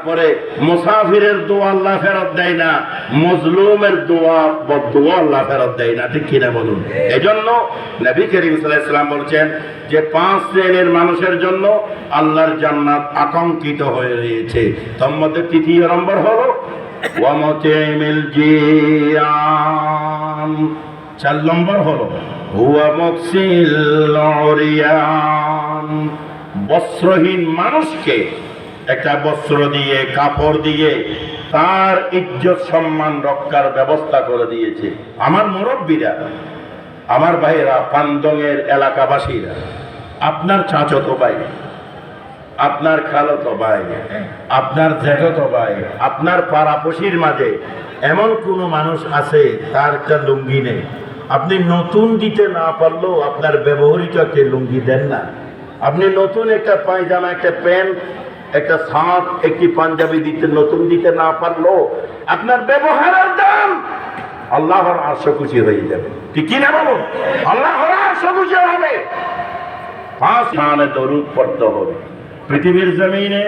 পরে মুসাফিরের দোয়া আল্লাহ ফেরত দেয় না, মজলুমের দোয়া বদদোয়া আল্লাহ ফেরত দেয় না, ঠিক কিনা বলুন? এজন্য নবী করিম সাল্লাল্লাহু আলাইহি ওয়াসাল্লাম বলছেন যে 5 শ্রেণীর মানুষের জন্য আল্লাহর জান্নাত আকাঙ্ক্ষিত হয়ে রয়েছে। তার মধ্যে তৃতীয় নম্বর হলো ওয়া মুতিমিল জিয়ান, 4 নম্বর হলো হুয়া মুকসিল উরিয়ান, বস্ত্রহীন মানুষকে একটা বস্ত্র দিয়ে, কাপড় দিয়ে তার ইজ্জত সম্মান রক্ষার ব্যবস্থা করে দিয়েছে। আমার মুরব্বীরা, আমার ভাইয়েরা, পান্দঙের এলাকাবাসীরা, আপনার চাচতো ভাই, আপনার খালাতো ভাই, আপনার জ্যাঠাতো ভাই, আপনার পাড়াপড়শির মাঝে এমন কোনো মানুষ আছে তার একটা লুঙ্গি নেই, আপনি নতুন দিতে না পারলেও আপনার ব্যবহৃত একটা লুঙ্গি দেন না। আপনি নতুন একটা পায়জামা, একটা প্যান্ট, একটা শার্ট, একটি পাঞ্জাবি নতুন দিতে না পারলেও আপনার ব্যবহারের দাম আল্লাহর আরশ খুশি হয়ে যাবে, ঠিক কি না বলো? আল্লাহর আরশ খুশি হবে। 5 মানে দরুদ পড়তে হবে। পৃথিবীর জমিনে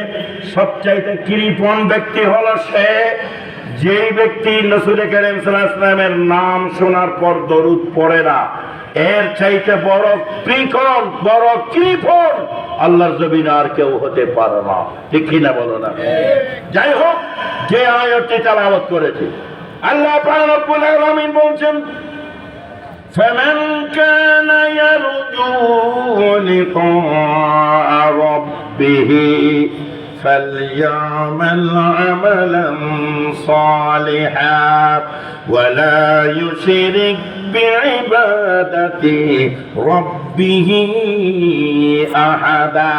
সবচাইতে কৃপণ ব্যক্তি হলো সে যে ব্যক্তি রাসূল কারীম সাল্লাল্লাহু আলাইহি ওয়াসাল্লামের নাম শোনার পর দরুদ পড়ে না। এর চাইতে বড় কৃপণ, বড় কৃপণ আল্লাহর জমিনে আর কেউ হতে পারে না, ঠিক কিনা বলো না? যাই হোক, যে আয়াতটি তেলাওয়াত করেছে, আল্লাহ পাক রব্বুল আলামিন বলছেন فمن كان يرجو لقاء ربه فليعمل عملا صالحا ولا يشرك بعبادة ربه أحدا।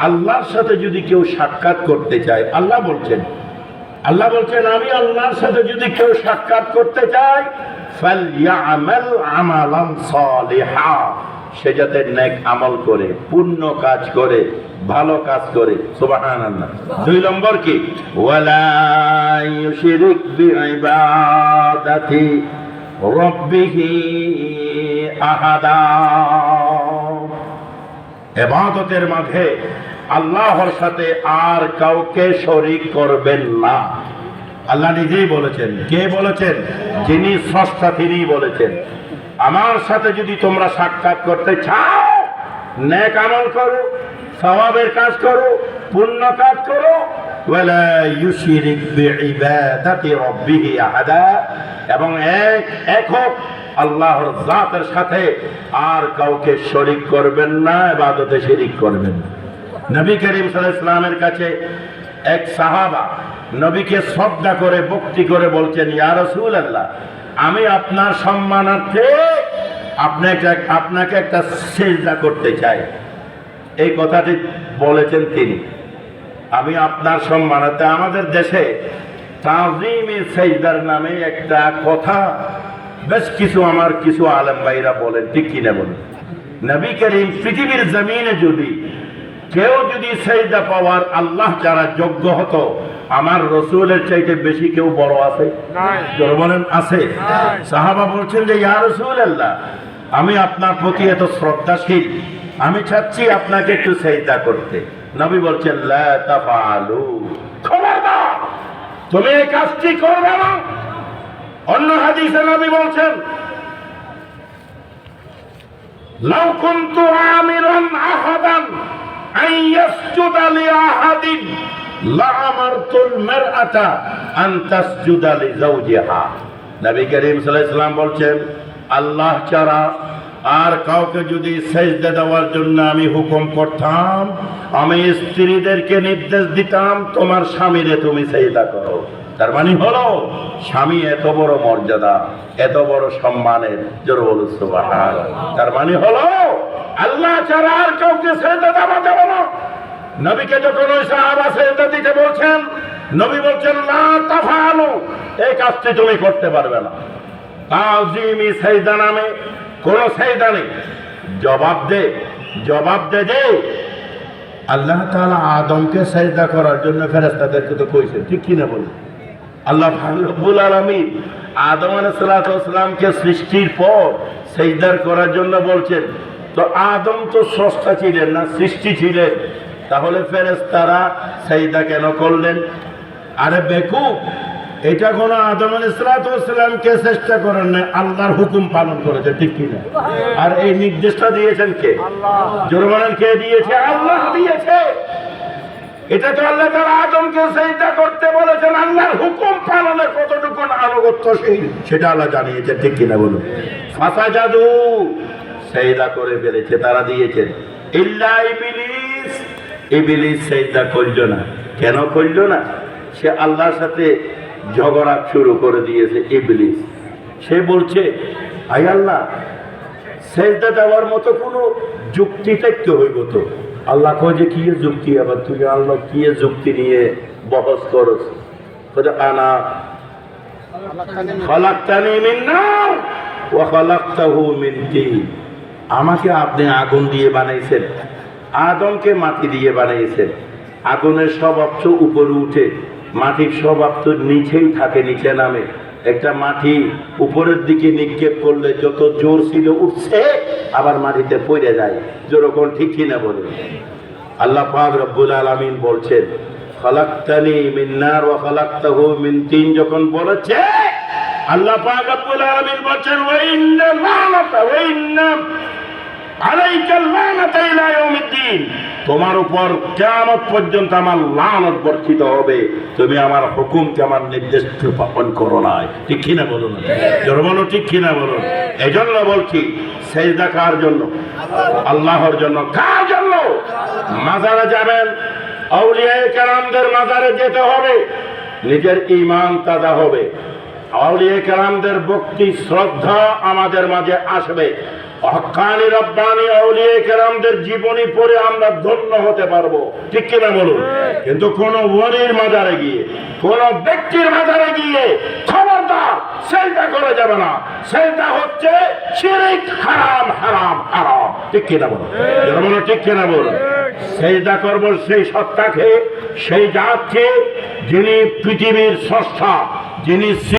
আল্লাহর সাথে যদি কেউ সাক্ষাৎ করতে চায়, আল্লাহ বলছেন আমি আল্লাহর সাথে যদি কেউ সাক্ষাৎ করতে চায়, ফালইয়ামাল আমালান সালিহা, সে যাতে নেক আমল করে, পুণ্য কাজ করে, ভালো কাজ করে। সুবহানাল্লাহ। 2 নম্বর কি? ওয়ালা ইউশরিক বিইবাদাতি রাব্বিহি আহাদা, ইবাদতের মাঝে আল্লাহর সাথে আর কাউকে শরীক করবেন না। আল্লাহ নিজেই বলেছেন। কে বলেছেন? যিনি স্রষ্টা, তিনিই বলেছেন আমার সাথে যদি তোমরা সাক্ষাৎ করতে চাও, নেক আমল করো, সওয়াবের কাজ করো, পুণ্য কাজ করো, ওয়ালা ইউশরিক বিইবাদাতি রাব্বিহি আহাদা, এবং একক আল্লাহর জাতের সাথে আর কাউকে শরীক করবেন না, ইবাদতে শরীক করবেন না। নবী করিম সাল্লাল্লাহু আলাইহি ওয়াসাল্লামের কাছে এক সাহাবা নবীকে শ্রদ্ধা করে, ভক্তি করে বলছেন, ইয়া রাসূলুল্লাহ, আমি আপনার সম্মানার্থে আপনাকে একটা সিজদা করতে চাই। এই কথাটি বলেছেন তিনি। আমি আপনার সম্মানার্থে, আমাদের দেশে তাজিমে সিজদার নামে একটা কথা বেশ কিছু আলেম ভাইরা বলেন, ঠিক কিনা বলেন? নবী করিম পৃথিবীর জমিনে কেউ যদি সিজদা পাওয়ার আল্লাহ যারা যোগ্য হতো, আমার রাসূলের চাইতে বেশি কেউ বড় আছে? বলেন, আছে? সাহাবা বলছেন যে ইয়া রাসূলুল্লাহ, আমি আপনার প্রতি এত শ্রদ্ধাশীল, আমি চাচ্ছি আপনাকে একটু সিজদা করতে। নবী বলছেন লা তাফআলু, খবরদার তুমি এই কাজটি করবে না। অন্য হাদিসে নবী বলছেন লাউ কুনতু আমিরান আহাদান আন ইয়াসজুদা লিআহাদিন লাআমারতুল মারআতা আন তাসজুদা লিজাওজিহা। নবী করিম সাল্লাল্লাহু আলাইহি ওয়াসাল্লাম বলছেন, আল্লাহ ছাড়া আর কাউকে যদি সিজদা দেওয়ার জন্য আমি হুকুম করতাম, আমি স্ত্রীদেরকে নির্দেশ দিতাম তোমার স্বামীরে তুমি সিজদা করো। তার মানে হলো স্বামী এত বড় মর্যাদা, এত বড় সম্মানের, জোরে বলুন সুবহানাল্লাহ। তার মানে হলো আল্লাহ ছাড়া আর কাউকে সিজদা দেওয়া যাবে না। নবীকে যখন ওই সাহাবা সিজদা দিতে বলছেন, নবী বলছেন লা তাফআলু, এই কাজটি তুমি করতে পারবে না। তাজিমি সিজদা নামে কোন সিজদা নেই। জবাব দে যে আল্লাহ তাআলা আদমকে সিজদা করার জন্য ফেরেশতাদেরকে তো কইছেন, ঠিক কি না বলুন? আল্লাহ রব্বুল আলামিন আদম আলাইহিস সালামকে সৃষ্টির পর সিজদা করার জন্য বলছেন। তো আদম তো স্রষ্টা ছিলেন না, সৃষ্টি ছিলেন। তাহলে ফেরেশতারা সেজদা কেন করলেন? আরে বেকুব, এটা কোনো আদম আলাইহিসসালামকে চেষ্টা করেন না, আল্লাহর হুকুম পালন করেছে, ঠিক কিনা? আর এই নির্দেশটা দিয়েছেন কে? জোরমানান কে দিয়েছে? আল্লাহ দিয়েছে। এটা তো আল্লাহ তাআলা আদমকে সেজদা করতে বলেছেন, আল্লাহর হুকুম পালনে কতটুকু আনুগত্যশীল সেটা আল্লাহ জানিয়েছেন, ঠিক কিনা বলুন? ফাসাজাদু, সেজদা করে ফেলেছে, তারা দিয়েছেন। ইল্লা ইবলিস, ইবলিস সেজদা করল না। কেন করল না? সে আল্লাহর সাথে ঝগড়া শুরু করে দিয়েছে। ইবলিস সে বলছে, আয় আল্লাহ, সেজদা দেওয়ার মতো কোনো যুক্তি থাকতে হইব তো। আল্লাহ কয় যে কি যুক্তি? আবার তুমি আল্লাহ কি যুক্তি নিয়ে বহস করছ? আনা খালাকতানি মিন নার ওয়া খালাকতাহু মিন তিন। আমাকে আপনি আগুন দিয়ে বানাইছেন, আদমকে মাটি দিয়ে বানাইছেন। আগুনের স্বভাব তো উপরে উঠে, মাটির স্বভাব তো নিচেই থাকে, নিচে নামে। একটা মাটি উপরের দিকে নিক্ষেপ করলে যত জোর ছিল উঠছে, আবার মাটিতে পড়ে যায়। যেরকম ঠিক কিনা বলে? আল্লাহ পাক রব্বুল আলামিন বলছেন, খালাকতানি মিন নার ওয়া খালাকতাহু মিন তিন। যখন বলেছে, আল্লাহ পাক রব্বুল আলামিন বলছেন, ওয়া ইন্না লানাতা ওয়া ইন্না আলাইকাল লানাতা ইলা ইয়াউমিদ্দিন। তোমার উপর কিয়ামত পর্যন্ত আমার লানত বর্ষিত হবে, তুমি আমার হুকুমকে, আমার নির্দেশ পালন করো না। ঠিক কিনা বলুন? জোরে বলো, ঠিক কিনা বলুন? এজন্য বলছি, সেজদা কার জন্য? আল্লাহর জন্য। কার জন্য? মাজারে যাবেন, আউলিয়ায়ে কেরামদের মাজারে যেতে হবে, নিজের ঈমান তাজা হবে। আউলিয়ায়ে কেরামদের ভক্তি শ্রদ্ধা আমাদের মাঝে আসবে। হক্কানি রব্বানি আউলিয়ায়ে কেরামদের জীবনী পড়ে আমরা ধন্য হতে পারবো, ঠিক কিনা বলুন? কিন্তু কোন ওলির মাজারে গিয়ে, কোন ব্যক্তির মাজারে গিয়ে খবরদার সেজদা করা যাবে না। সেজদা হচ্ছে শিরক, হারাম হারাম হারাম, ঠিক কিনা বলুন? যারা বলো ঠিক কিনা বলুন? সেজদা করব সেই সত্তাকে, সেই জাতকে যিনি পৃথিবীর স্রষ্টা, যিনি